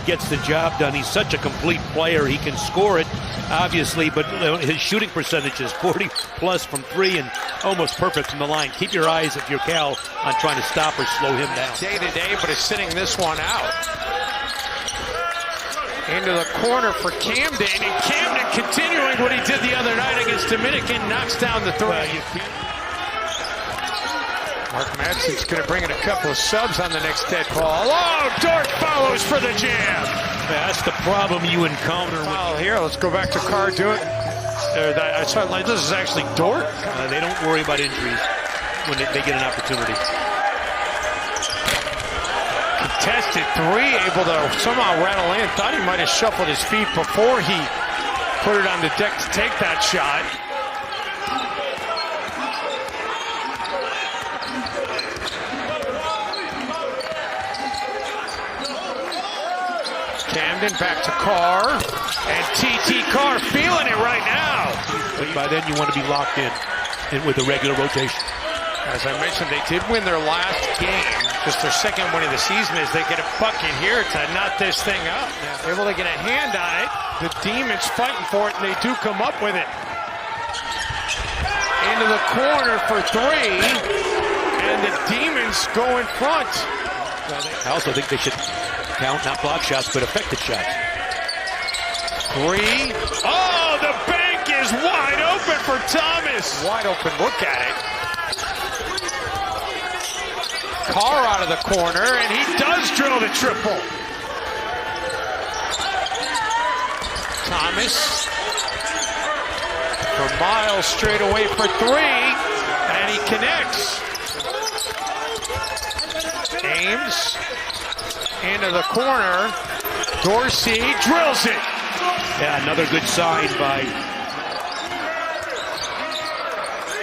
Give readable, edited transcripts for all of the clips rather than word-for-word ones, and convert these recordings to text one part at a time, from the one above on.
gets the job done. He's such a complete player. He can score it, obviously, but his shooting percentage is 40 plus from 3 and almost perfect from the line. Keep your eyes, if you're Cal, on trying to stop or slow him down. Day-to-day, but is sitting this one out. Into the corner for Camden, and Camden continuing what he did the other night against Dominican, knocks down the three. Mark Madsen's going to bring in a couple of subs on the next dead ball. Oh, Dort follows for the jam. That's the problem you encounter. Well, here, let's go back to Carr doing. I saw this is actually Dort. They don't worry about injuries when they get an opportunity. Contested three, able to somehow rattle in. Thought he might have shuffled his feet before he put it on the deck to take that shot. Camden back to Carr, and T.T. Carr feeling it right now. But by then you want to be locked in with a regular rotation. As I mentioned, they did win their last game. Just their second win of the season as they get a bucket here to knot this thing up. Able to get a hand on it. The Demons fighting for it, and they do come up with it. Into the corner for three, and the Demons go in front. I also think they should count not block shots, but effective shots. Three. Oh, the bank is wide open for Thomas. Wide open look at it. Carr out of the corner, and he does drill the triple. Thomas for Miles straight away for three, and he connects. Ames into the corner. Dorsey drills it. Yeah, another good sign by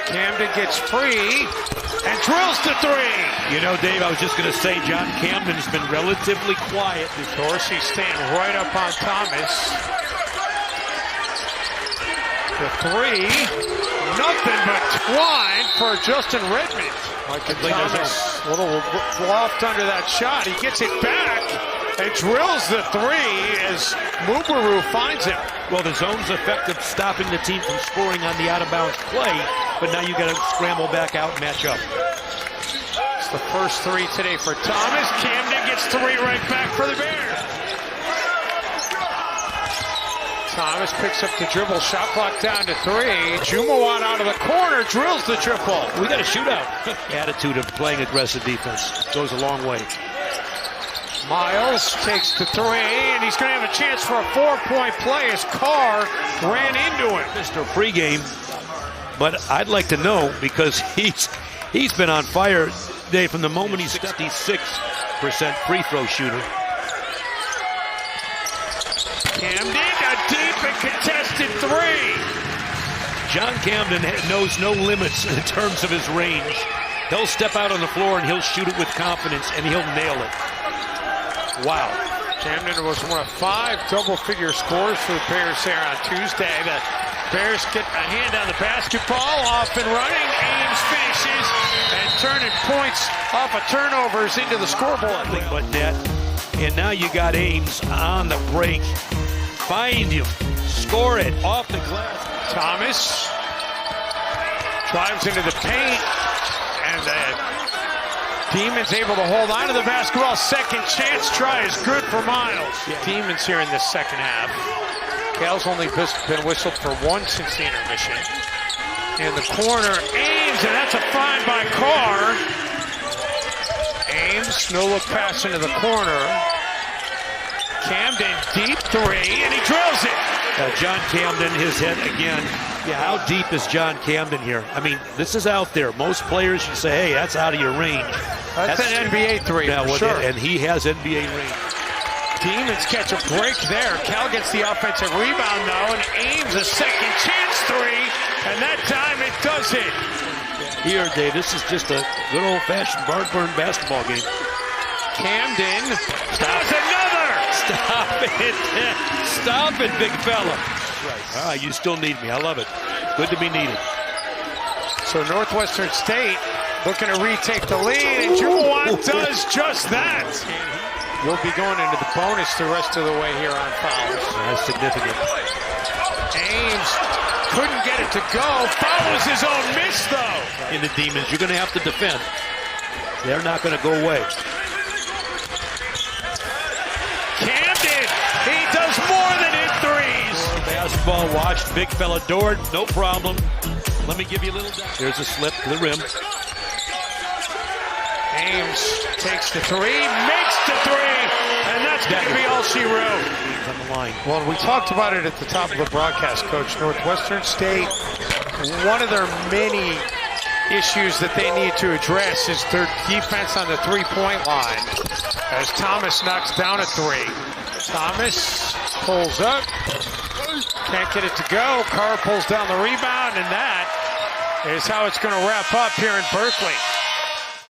Camden gets free and drills the three. You know, Dave, I was just going to say John Camden's been relatively quiet. Dorsey staying right up on Thomas. The three, nothing but twine for Justin Redmond. Thomas, a little loft under that shot. He gets it back and drills the three as Mubaru finds him. Well, the zone's effective stopping the team from scoring on the out-of-bounds play, but now you got to scramble back out and match up. It's the first three today for Thomas. Camden gets three right back for the Bears. Thomas picks up the dribble, shot clock down to three. Jumawat out of the corner, drills the triple. We got a shootout. Attitude of playing aggressive defense goes a long way. Miles takes the three, and he's going to have a chance for a 4-point play as Carr ran into him. Mr. Pregame, but I'd like to know, because he's been on fire, Dave, from the moment he's 66% free throw shooter. Camden, a deep and contested three. John Camden knows no limits in terms of his range. He'll step out on the floor and he'll shoot it with confidence, and he'll nail it. Wow. Camden was one of 5 double-figure scores for the Bears there on Tuesday. The Bears get a hand on the basketball, off and running. Ames finishes and turning points off of turnovers into the scoreboard. But net, and now you got Ames on the break. Find him, score it off the glass. Thomas drives into the paint, and Demons able to hold on to the basketball. Second chance try is good for Miles. Yeah. Demons here in the second half. Cal's only been whistled for one since the intermission. In the corner, Ames, and that's a find by Carr. Ames, no look pass into the corner. Camden, deep three, and he drills it. John Camden, his head again. Yeah, how deep is John Camden here? I mean, this is out there. Most players, you say, hey, that's out of your range. That's an NBA three, yeah, for sure. And he has NBA range. Demons catch a break there. Cal gets the offensive rebound, though, and Ames a second chance three, and that time it does it. Here, Dave, this is just a good old-fashioned barn-burn basketball game. Camden does another. Stop it. Stop it, big fella. Right. You still need me. I love it. Good to be needed. So Northwestern State looking to retake the lead, and Jumawat does just that. will be going into the bonus the rest of the way here on fouls. That's significant. Ames couldn't get it to go. Follows his own miss, though. In the Demons, you're going to have to defend. They're not going to go away. Camden, he does more than hit threes. Basketball watched, big fella Dort, no problem. Let me give you a little. There's a slip to the rim. Ames takes the three, makes the three, and that's going to be all she wrote. On the line. Well, we talked about it at the top of the broadcast, Coach. Northwestern State, one of their many issues that they need to address is their defense on the three-point line. As Thomas knocks down a three. Thomas pulls up, can't get it to go. Carr pulls down the rebound, and that is how it's going to wrap up here in Berkeley.